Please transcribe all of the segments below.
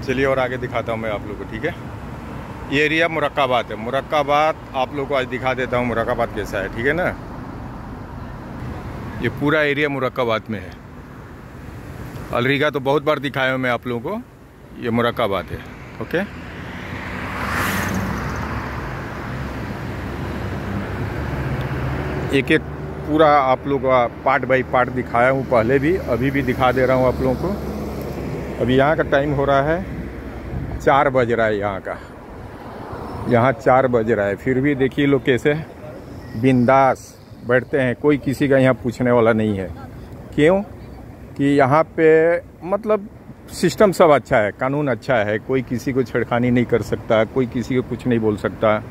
चलिए और आगे दिखाता हूँ मैं आप लोगों को, ठीक है। ये एरिया मुरक्काबाद है। मुरक्काबाद आप लोगों को आज दिखा देता हूँ मुरक्काबाद कैसा है, ठीक है ना। ये पूरा एरिया मुरक्काबाद में है। अलरीगा तो बहुत बार दिखाया हूँ मैं आप लोगों को, ये मुरक्काबाद है, ओके। एक एक पूरा आप लोगों का पार्ट बाई पार्ट दिखाया हूँ पहले भी, अभी भी दिखा दे रहा हूँ आप लोगों को। अभी यहाँ का टाइम हो रहा है 4 बज रहा है, यहाँ 4 बज रहा है, फिर भी देखिए लोग कैसे बिंदास बैठते हैं। कोई किसी का यहाँ पूछने वाला नहीं है। क्यों कि यहाँ पे मतलब सिस्टम सब अच्छा है, कानून अच्छा है, कोई किसी को छेड़खानी नहीं कर सकता, कोई किसी को कुछ नहीं बोल सकता।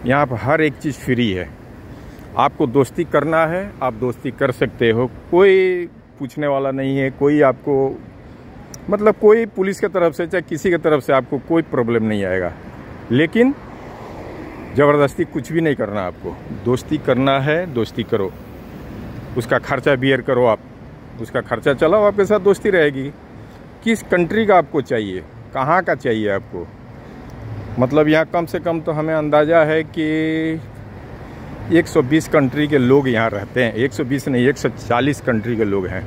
यहाँ पर हर एक चीज़ फ्री है। आपको दोस्ती करना है आप दोस्ती कर सकते हो, कोई पूछने वाला नहीं है। कोई आपको मतलब कोई पुलिस की तरफ से चाहे किसी की तरफ से आपको कोई प्रॉब्लम नहीं आएगा। लेकिन ज़बरदस्ती कुछ भी नहीं करना, आपको दोस्ती करना है, दोस्ती करो, उसका खर्चा बियर करो, आप उसका खर्चा चलाओ, आपके साथ दोस्ती रहेगी। किस कंट्री का आपको चाहिए, कहाँ का चाहिए आपको, मतलब यहाँ कम से कम तो हमें अंदाज़ा है कि 120 कंट्री के लोग यहाँ रहते हैं। 120 नहीं, 140 कंट्री के लोग हैं।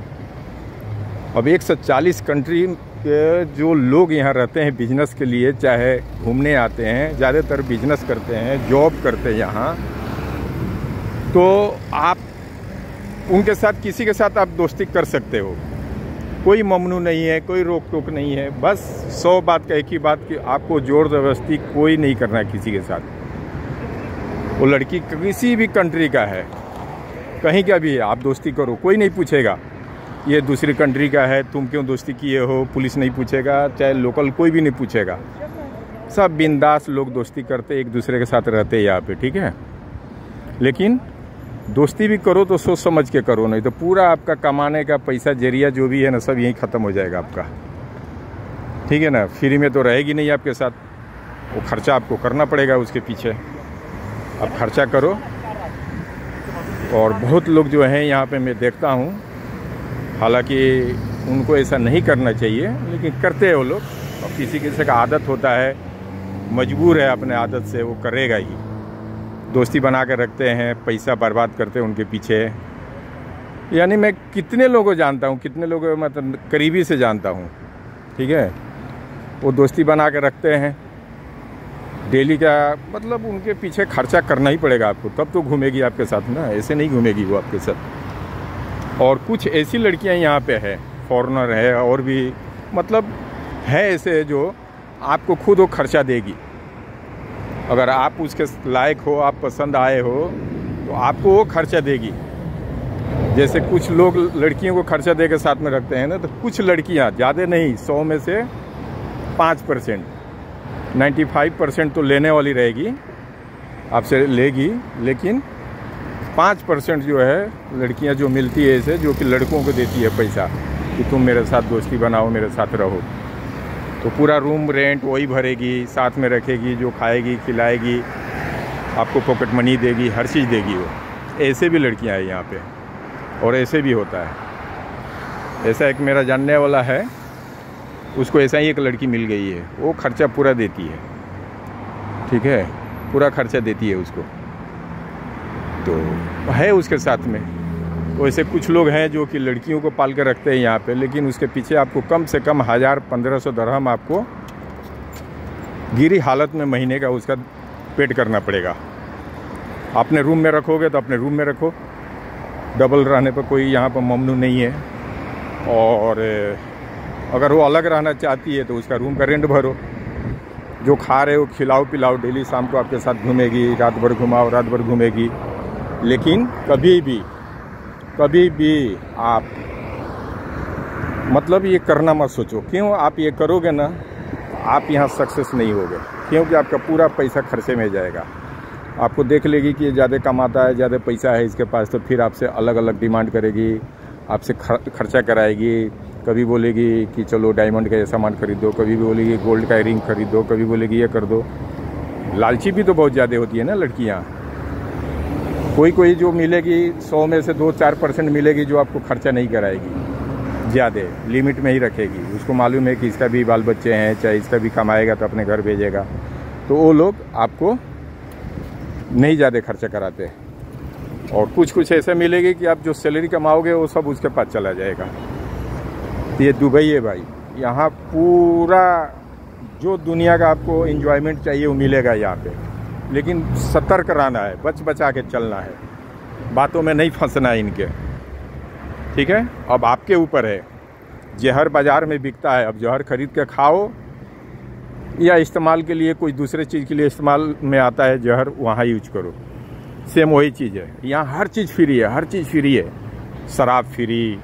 अब 140 कंट्री के जो लोग यहाँ रहते हैं बिजनेस के लिए, चाहे घूमने आते हैं, ज़्यादातर बिजनेस करते हैं, जॉब करते हैं यहाँ, तो आप उनके साथ किसी के साथ आप दोस्ती कर सकते हो। कोई ममनू नहीं है, कोई रोक टोक नहीं है। बस 100 बात का एक ही बात कि आपको जोर ज़बरदस्ती कोई नहीं करना है किसी के साथ। वो लड़की किसी भी कंट्री का है, कहीं का भी है, आप दोस्ती करो, कोई नहीं पूछेगा ये दूसरी कंट्री का है तुम क्यों दोस्ती किए हो, पुलिस नहीं पूछेगा, चाहे लोकल कोई भी नहीं पूछेगा। सब बिंदास लोग दोस्ती करते एक दूसरे के साथ रहते हैं यहाँ पे, ठीक है। लेकिन दोस्ती भी करो तो सोच समझ के करो, नहीं तो पूरा आपका कमाने का पैसा जरिया जो भी है ना सब यहीं ख़त्म हो जाएगा आपका, ठीक है ना। फ्री में तो रहेगी नहीं आपके साथ, वो खर्चा आपको करना पड़ेगा उसके पीछे। आप खर्चा करो। और बहुत लोग जो हैं यहाँ पे मैं देखता हूँ, हालांकि उनको ऐसा नहीं करना चाहिए लेकिन करते हैं वो लोग। और किसी किसी का आदत होता है, मजबूर है अपने आदत से, वो करेगा ही। दोस्ती बना कर रखते हैं, पैसा बर्बाद करते हैं उनके पीछे। यानी मैं कितने लोगों को जानता हूँ, कितने लोगों मतलब करीबी से जानता हूँ, ठीक है। वो दोस्ती बना के रखते हैं, डेली का मतलब उनके पीछे खर्चा करना ही पड़ेगा आपको, तब तो घूमेगी आपके साथ ना, ऐसे नहीं घूमेगी वो आपके साथ। और कुछ ऐसी लड़कियां यहाँ पे है, फॉरेनर है और भी मतलब है ऐसे, जो आपको खुद वो खर्चा देगी। अगर आप उसके लायक हो, आप पसंद आए हो, तो आपको वो खर्चा देगी। जैसे कुछ लोग लड़कियों को खर्चा दे के साथ में रखते हैं ना, तो कुछ लड़कियाँ, ज़्यादा नहीं, 100 में से 5%, 95% तो लेने वाली रहेगी, आपसे लेगी। लेकिन 5% जो है लड़कियां जो मिलती है ऐसे, जो कि लड़कों को देती है पैसा कि तुम मेरे साथ दोस्ती बनाओ, मेरे साथ रहो। तो पूरा रूम रेंट वही भरेगी, साथ में रखेगी, जो खाएगी खिलाएगी, आपको पॉकेट मनी देगी, हर चीज़ देगी वो। ऐसे भी लड़कियां हैं यहाँ पे, और ऐसे भी होता है। ऐसा एक मेरा जानने वाला है, उसको ऐसा ही एक लड़की मिल गई है, वो खर्चा पूरा देती है, ठीक है, पूरा खर्चा देती है उसको, तो है उसके साथ में। वैसे कुछ लोग हैं जो कि लड़कियों को पाल कर रखते हैं यहाँ पे, लेकिन उसके पीछे आपको कम से कम 1000-1500 दरहम आपको गिरी हालत में महीने का उसका पेड करना पड़ेगा। अपने रूम में रखोगे तो अपने रूम में रखो, डबल रहने पर कोई यहाँ पर ममनू नहीं है। और अगर वो अलग रहना चाहती है तो उसका रूम का रेंट भरो, जो खा रहे हो खिलाओ पिलाओ, डेली शाम को आपके साथ घूमेगी, रात भर घुमाओ, रात भर घूमेगी। लेकिन कभी भी आप मतलब ये करना मत सोचो। क्यों आप ये करोगे ना, आप यहाँ सक्सेस नहीं होगे, क्योंकि आपका पूरा पैसा खर्चे में जाएगा। आपको देख लेगी कि ये ज़्यादा कमाता है, ज़्यादा पैसा है इसके पास, तो फिर आपसे अलग अलग डिमांड करेगी, आपसे खर्चा कराएगी। कभी बोलेगी कि चलो डायमंड का ये सामान खरीदो, कभी बोलेगी गोल्ड का रिंग खरीदो, कभी बोलेगी ये कर दो। लालची भी तो बहुत ज़्यादा होती है ना लड़कियाँ। कोई जो मिलेगी 100 में से 2-4% मिलेगी जो आपको खर्चा नहीं कराएगी, ज़्यादा लिमिट में ही रखेगी। उसको मालूम है कि इसका भी बाल बच्चे हैं, चाहे इसका भी कमाएगा तो अपने घर भेजेगा, तो वो लोग आपको नहीं ज़्यादा खर्चा कराते। और कुछ कुछ ऐसा मिलेगी कि आप जो सैलरी कमाओगे वो सब उसके पास चला जाएगा। ये दुबई है भाई, यहाँ पूरा जो दुनिया का आपको एंजॉयमेंट चाहिए वो मिलेगा यहाँ पे, लेकिन सतर्क रहना है, बच बचा के चलना है, बातों में नहीं फंसना है इनके, ठीक है। अब आपके ऊपर है, जहर बाज़ार में बिकता है, अब जहर खरीद के खाओ या इस्तेमाल के लिए कोई दूसरे चीज़ के लिए इस्तेमाल में आता है जहर, वहाँ यूज करो। सेम वही चीज़ है, यहाँ हर चीज़ फ्री है, हर चीज़ फ्री है, शराब फ्री,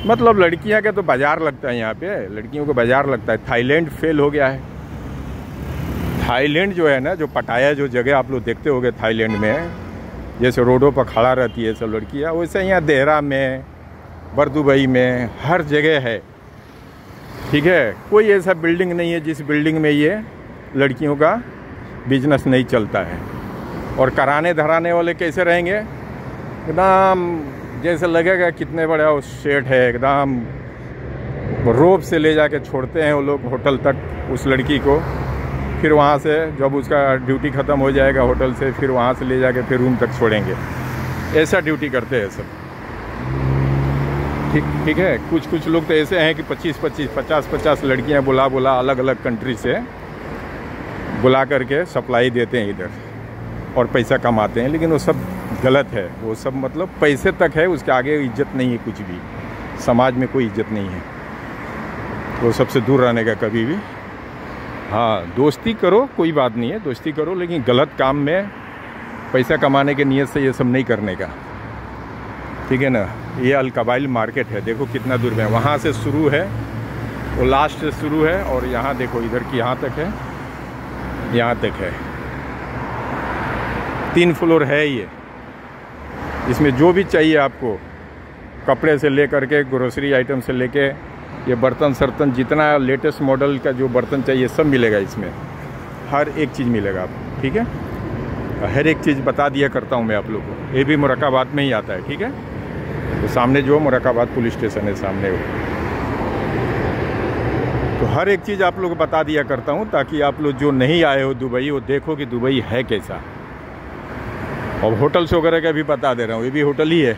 मतलब लड़कियाँ का तो बाज़ार लगता है यहाँ पे, लड़कियों को बाज़ार लगता है। थाईलैंड फेल हो गया है। थाईलैंड जो है ना, जो पटाया जो जगह आप लोग देखते होंगे थाईलैंड में, जैसे रोडों पर खड़ा रहती है सब लड़कियाँ, वैसे यहाँ देहरा में, बरदुबई में, हर जगह है, ठीक है। कोई ऐसा बिल्डिंग नहीं है जिस बिल्डिंग में ये लड़कियों का बिजनेस नहीं चलता है। और कराने धराने वाले कैसे रहेंगे, एकदम जैसे लगेगा कितने बड़ा वो सेट है, एकदम रोप से ले जाके छोड़ते हैं वो लोग होटल तक उस लड़की को, फिर वहाँ से जब उसका ड्यूटी ख़त्म हो जाएगा होटल से, फिर वहाँ से ले जाके फिर रूम तक छोड़ेंगे। ऐसा ड्यूटी करते हैं सब, ठीक है। कुछ लोग तो ऐसे हैं कि 50 लड़कियाँ बुला अलग अलग कंट्री से बुला करके सप्लाई देते हैं इधर और पैसा कमाते हैं, लेकिन वो सब गलत है। वो सब मतलब पैसे तक है, उसके आगे इज्जत नहीं है, कुछ भी समाज में कोई इज्जत नहीं है। वो सबसे दूर रहने का कभी भी। हाँ, दोस्ती करो, कोई बात नहीं है, दोस्ती करो, लेकिन गलत काम में पैसा कमाने के नियत से ये सब नहीं करने का, ठीक है ना। ये अल-कबाइल मार्केट है, देखो कितना दूर में, वहाँ से शुरू है, वो लास्ट से शुरू है, और यहाँ देखो इधर की यहाँ तक है, यहाँ तक है, 3 फ्लोर है ये। इसमें जो भी चाहिए आपको, कपड़े से लेकर के ग्रोसरी आइटम से लेके ये बर्तन सर्तन, जितना लेटेस्ट मॉडल का जो बर्तन चाहिए सब मिलेगा इसमें, हर एक चीज़ मिलेगा आपको, ठीक है। हर एक चीज़ बता दिया करता हूँ मैं आप लोग को। ये भी मुरादाबाद में ही आता है, ठीक है। तो सामने जो मुरादाबाद पुलिस स्टेशन है सामने वो, तो हर एक चीज़ आप लोग को बता दिया करता हूँ, ताकि आप लोग जो नहीं आए हो दुबई वो देखो कि दुबई है कैसा। और होटल्स वगैरह का भी बता दे रहा हूँ, ये भी होटल ही है,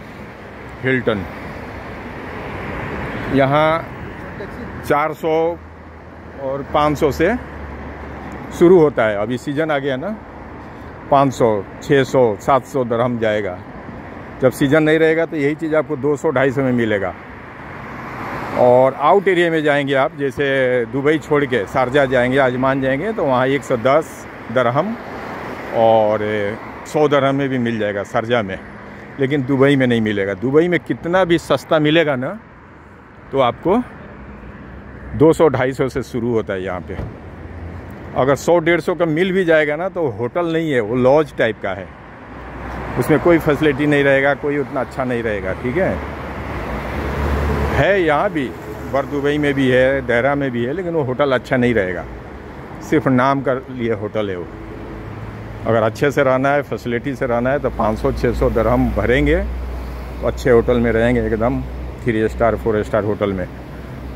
हिल्टन। यहाँ 400 और 500 से शुरू होता है। अभी सीज़न आ गया ना, 500, 600, 700 दरहम जाएगा। जब सीज़न नहीं रहेगा तो यही चीज़ आपको 200-250 में मिलेगा। और आउट एरिया में जाएंगे आप, जैसे दुबई छोड़ के शारजा जाएंगे, आजमान जाएंगे, तो वहाँ 110 दरहम और 100 दरहम में भी मिल जाएगा शारजा में, लेकिन दुबई में नहीं मिलेगा। दुबई में कितना भी सस्ता मिलेगा ना, तो आपको 200-250 से शुरू होता है यहाँ पे। अगर 100-150 का मिल भी जाएगा ना, तो होटल नहीं है, वो लॉज टाइप का है, उसमें कोई फैसिलिटी नहीं रहेगा, कोई उतना अच्छा नहीं रहेगा, ठीक है। यहाँ भी बरदुबई में भी है, देहरा में भी है, लेकिन वो होटल अच्छा नहीं रहेगा, सिर्फ नाम का लिए होटल है वो। अगर अच्छे से रहना है, फैसिलिटी से रहना है, तो 500-600 दरहम भरेंगे, तो अच्छे होटल में रहेंगे, एकदम 3 स्टार 4 स्टार होटल में।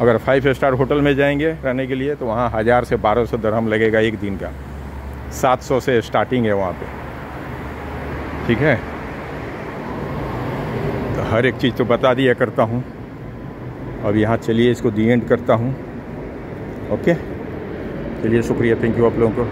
अगर 5 स्टार होटल में जाएंगे रहने के लिए, तो वहाँ 1000 से 1200 दरहम लगेगा एक दिन का, 700 से स्टार्टिंग है वहाँ पे, ठीक है। तो हर एक चीज़ तो बता दिया करता हूँ। अब यहाँ चलिए इसको दी एंड करता हूँ, ओके। चलिए, शुक्रिया, थैंक यू आप लोगों को।